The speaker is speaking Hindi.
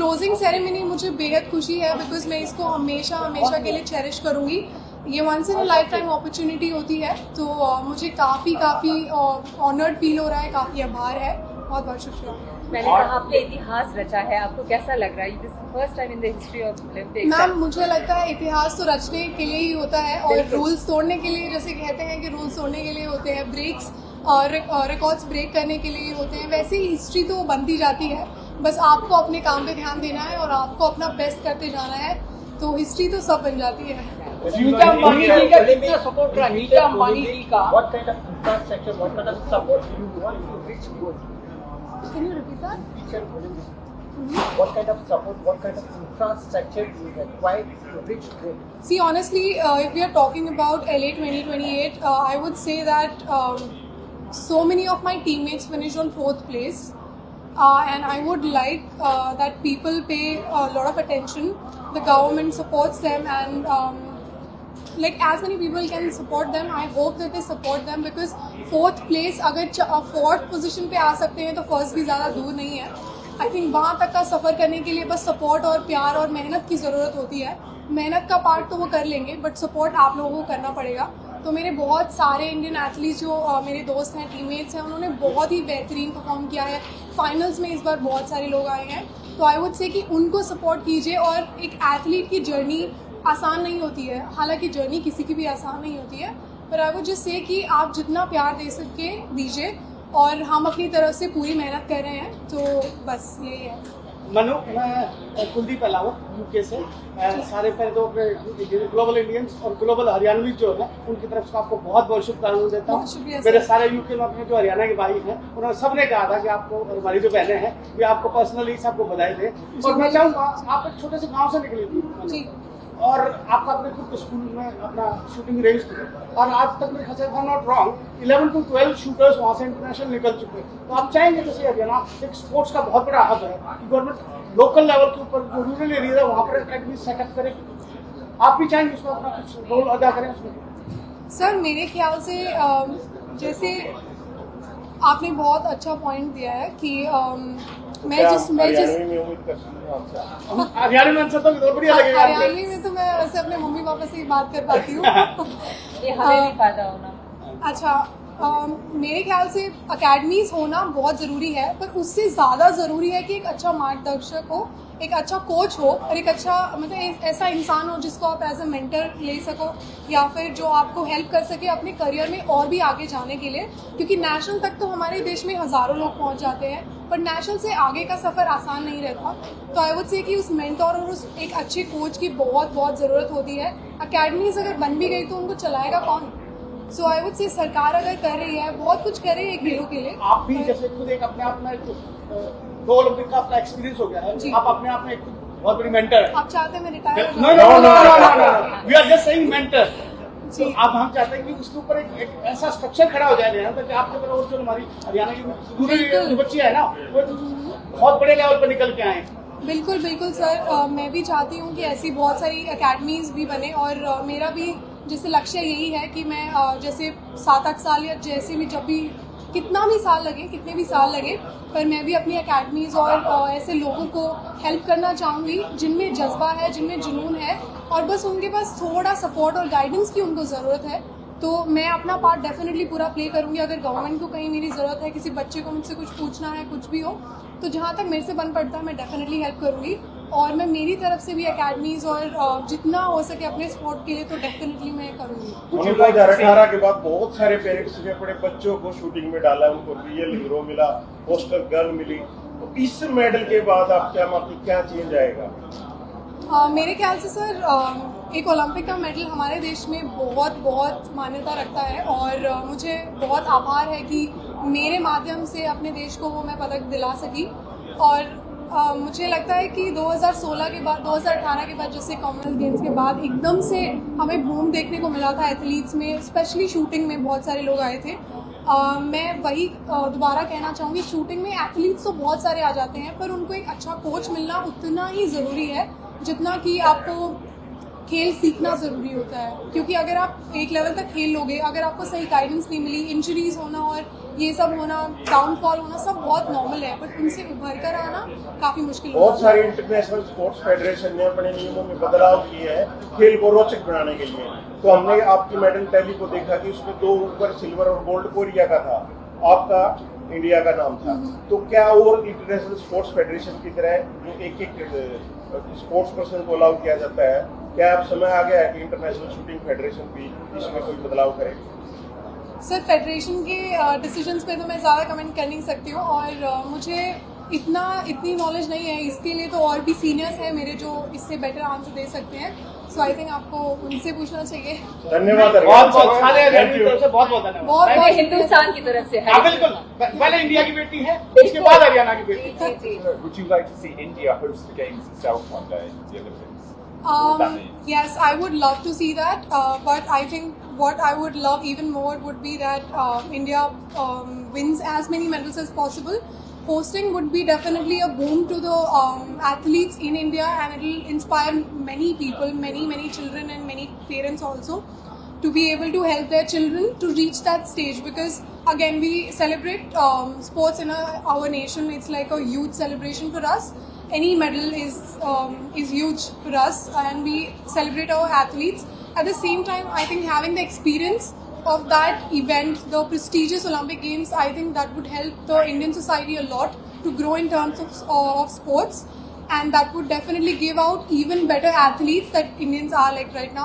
क्लोजिंग सेरेमनी मुझे बेहद खुशी है बिकॉज मैं इसको हमेशा हमेशा के लिए चेरिश करूँगी। ये once in a lifetime opportunity होती है, तो मुझे काफ़ी ऑनर्ड फील हो रहा है, काफ़ी आभार है। बहुत बहुत शुक्रिया। मैंने कहा आपने इतिहास रचा है, आपको कैसा लग रहा है? This first time in the history of Olympics. Ma'am, मुझे लगता है इतिहास तो रचने के लिए ही होता है और रूल्स तोड़ने के लिए, जैसे कहते हैं कि रूल्स तोड़ने के लिए होते हैं, ब्रेक्स और रिकॉर्ड्स ब्रेक करने के लिए होते हैं, वैसे ही हिस्ट्री तो बनती जाती है। बस आपको अपने काम पे ध्यान देना है और आपको अपना बेस्ट करते जाना है, तो हिस्ट्री तो सब बन जाती है। नीता अंबानी जी का कितना सपोर्ट रहा? नीता अंबानी जी का what kind of infrastructure, what kind of support do you want to reach goal? Can you repeat that? What kind of support, what kind of infrastructure you require to reach goal? See, honestly, if we are talking about LA 2028, I would say that so many of my teammates finished on 4th place. And I would like that people pay a lot of attention. The government supports them, and like as many people can support them, I hope that they support them because 4th place, अगर 4th position पे आ सकते हैं तो first भी ज़्यादा दूर नहीं है। I think वहाँ तक का सफ़र करने के लिए बस सपोर्ट और प्यार और मेहनत की ज़रूरत होती है। मेहनत का पार्ट तो वो कर लेंगे, बट सपोर्ट आप लोगों को करना पड़ेगा। तो मेरे बहुत सारे इंडियन एथलीट्स जो मेरे दोस्त हैं, टीममेट्स हैं, उन्होंने बहुत ही बेहतरीन परफॉर्म किया है। फाइनल्स में इस बार बहुत सारे लोग आए हैं, तो आई वुड से कि उनको सपोर्ट कीजिए। और एक एथलीट की जर्नी आसान नहीं होती है, हालांकि जर्नी किसी की भी आसान नहीं होती है, पर आई वुड जस्ट से कि आप जितना प्यार दे सके दीजिए, और हम अपनी तरफ से पूरी मेहनत कर रहे हैं, तो बस यही है। मनु, मैं कुलदीप अलावत यूके से। सारे पहले तो अपने ग्लोबल इंडियंस और ग्लोबल हरियाणवी जो है उनकी तरफ से आपको बहुत बहुत शुभकामनाएं देता हूँ। मेरे सारे यूके में अपने जो हरियाणा के भाई हैं, उन्होंने सबने कहा था कि आपको, हमारी जो बहनें हैं, ये आपको पर्सनली सबको बधाई दे। और मैं चाहूँगा, आप एक छोटे से गाँव से निकली थी और आपका अपने खुद के स्कूल में अपना शूटिंग रेंज थी, और आज तक मेरे ख्याल से I am not wrong 11 to 12 shooters वहाँ से इंटरनेशनल निकल चुके हैं। तो आप चाहेंगे जैसे हरियाणा एक स्पोर्ट्स का बहुत बड़ा हब है कि गवर्नमेंट लोकल लेवल के ऊपर जो रूरल एरिया है वहाँ पर अकेडमी सेटअप करे, आप भी चाहेंगे उसमें अपना कुछ रोल अदा करें उसमें? सर, मेरे ख्याल से जैसे आपने बहुत अच्छा पॉइंट दिया है कि हरियाणवी में तो मैं वैसे अपने मम्मी पापा से ही बात कर पाती हूँ। ये हमें भी फायदा होना। अच्छा, मेरे ख्याल से अकेडमीज होना बहुत ज़रूरी है, पर उससे ज़्यादा ज़रूरी है कि एक अच्छा मार्गदर्शक हो, एक अच्छा कोच हो, और एक अच्छा मतलब ऐसा इंसान हो जिसको आप एज ए मेंटर ले सको, या फिर जो आपको हेल्प कर सके अपने करियर में और भी आगे जाने के लिए। क्योंकि नेशनल तक तो हमारे देश में हज़ारों लोग पहुंच जाते हैं, पर नेशनल से आगे का सफ़र आसान नहीं रहता। तो आई वुड से कि उस मेंटर और उस एक अच्छे कोच की बहुत बहुत ज़रूरत होती है। अकेडमीज अगर बन भी गई तो उनको चलाएगा कौन? सो आई वुड से सरकार अगर कर रही है, बहुत कुछ कर रही है एक खेलों के लिए। आप भी जैसे खुद एक अपने आप में 2 ओलंपिक का आपका एक्सपीरियंस हो गया है, आप अपने आप में एक बहुत बड़ी मेंटर है। आप चाहते हैं मैं रिटायर हो no, we are just saying mentor. तो अब हम चाहते हैं कि उसके ऊपर एक ऐसा स्ट्रक्चर खड़ा हो जाए ताकि आपके तरह और जो हमारी हरियाणा की जो बच्ची है ना, वो बहुत बड़े लेवल पर निकल के आए। बिल्कुल बिल्कुल सर, मैं भी चाहती हूँ कि ऐसी बहुत सारी अकेडमीज भी बने, और मेरा भी जैसे लक्ष्य यही है कि मैं जैसे 7-8 साल या जैसे भी, जब भी कितना भी साल लगे, कितने भी साल लगे, पर मैं भी अपनी अकेडमीज और ऐसे लोगों को हेल्प करना चाहूँगी जिनमें जज्बा है, जिनमें जुनून है, और बस उनके पास थोड़ा सपोर्ट और गाइडेंस की उनको ज़रूरत है। तो मैं अपना पार्ट डेफिनेटली पूरा प्ले करूँगी। अगर गवर्नमेंट को कहीं मेरी ज़रूरत है, किसी बच्चे को मुझसे कुछ पूछना है, कुछ भी हो, तो जहाँ तक मेरे से बन पड़ता है मैं डेफिनेटली हेल्प करूँगी। और मैं मेरी तरफ से भी एकेडमीज और जितना हो सके अपने स्पोर्ट के लिए तो डेफिनेटली मैं करूँगी। 2018 के बाद बहुत सारे पेरेंट्स ने अपने बच्चों को शूटिंग में डाला, उनको रियल हीरो मिला, पोस्टर गर्ल मिली। तो इस मेडल के बाद आप क्या चेंज आएगा? मेरे ख्याल से सर, एक ओलंपिक का मेडल हमारे देश में बहुत बहुत मान्यता रखता है, और मुझे बहुत आभार है कि मेरे माध्यम से अपने देश को वो मैं पदक दिला सकी। और मुझे लगता है कि 2016 के बाद, 2018 के बाद, जैसे कॉमनवेल्थ गेम्स के बाद एकदम से हमें बूम देखने को मिला था एथलीट्स में, स्पेशली शूटिंग में बहुत सारे लोग आए थे। मैं वही दोबारा कहना चाहूँगी, शूटिंग में एथलीट्स तो बहुत सारे आ जाते हैं, पर उनको एक अच्छा कोच मिलना उतना ही ज़रूरी है जितना कि आपको खेल सीखना ज़रूरी होता है, क्योंकि अगर आप एक लेवल तक खेल लोगे, अगर आपको सही गाइडेंस नहीं मिली, इंजरीज होना और ये सब होना, डाउनफॉल होना सब बहुत नॉर्मल है, बट उनसे उभर कर आना काफ़ी मुश्किल होता है। बहुत सारी इंटरनेशनल स्पोर्ट्स फेडरेशन ने अपने नियमों में बदलाव किए हैं खेल को रोचक बनाने के लिए। तो हमने आपकी मेडल टैली को देखा कि उसमें 2 ऊपर सिल्वर और गोल्ड कोरिया का था, आपका इंडिया का नाम था। तो क्या और इंटरनेशनल स्पोर्ट्स फेडरेशन की तरह जो एक स्पोर्ट्स पर्सन को अलाउ किया जाता है, क्या अब समय आ गया है कि इंटरनेशनल शूटिंग फेडरेशन भी इसमें कोई बदलाव करे? सर, फेडरेशन के डिसीजंस पे तो मैं ज़्यादा कमेंट कर नहीं सकती हूँ, और मुझे इतनी नॉलेज नहीं है इसके लिए, तो और भी सीनियर्स हैं मेरे जो इससे बेटर आंसर दे सकते हैं। सो आई थिंक आपको उनसे पूछना चाहिए। धन्यवाद। बहुत सारे हरियाणवी की तरफ से बहुत धन्यवाद। बहुत हिंदुस्तान की तरफ से हाँ, बिल्कुल, पहले इंडिया की बेटी है, उसके बाद हरियाणा की बेटी है। Would you like to see India host the games itself one day, the Olympics? What would that mean? Yes, I would love to see that, but I think what I would love even more would be that India wins as many medals as possible. Hosting would be definitely a boom to the athletes in India, and it will inspire many people, many children and many parents also, to be able to help their children to reach that stage. Because again, we celebrate sports in our nation. It's like a huge celebration for us. Any medal is huge for us, and we celebrate our athletes. At the same time, I think having the experience of that event, the prestigious Olympic Games, I think that would help the Indian society a lot to grow in terms of sports, and that would definitely give out even better athletes that Indians are like right now.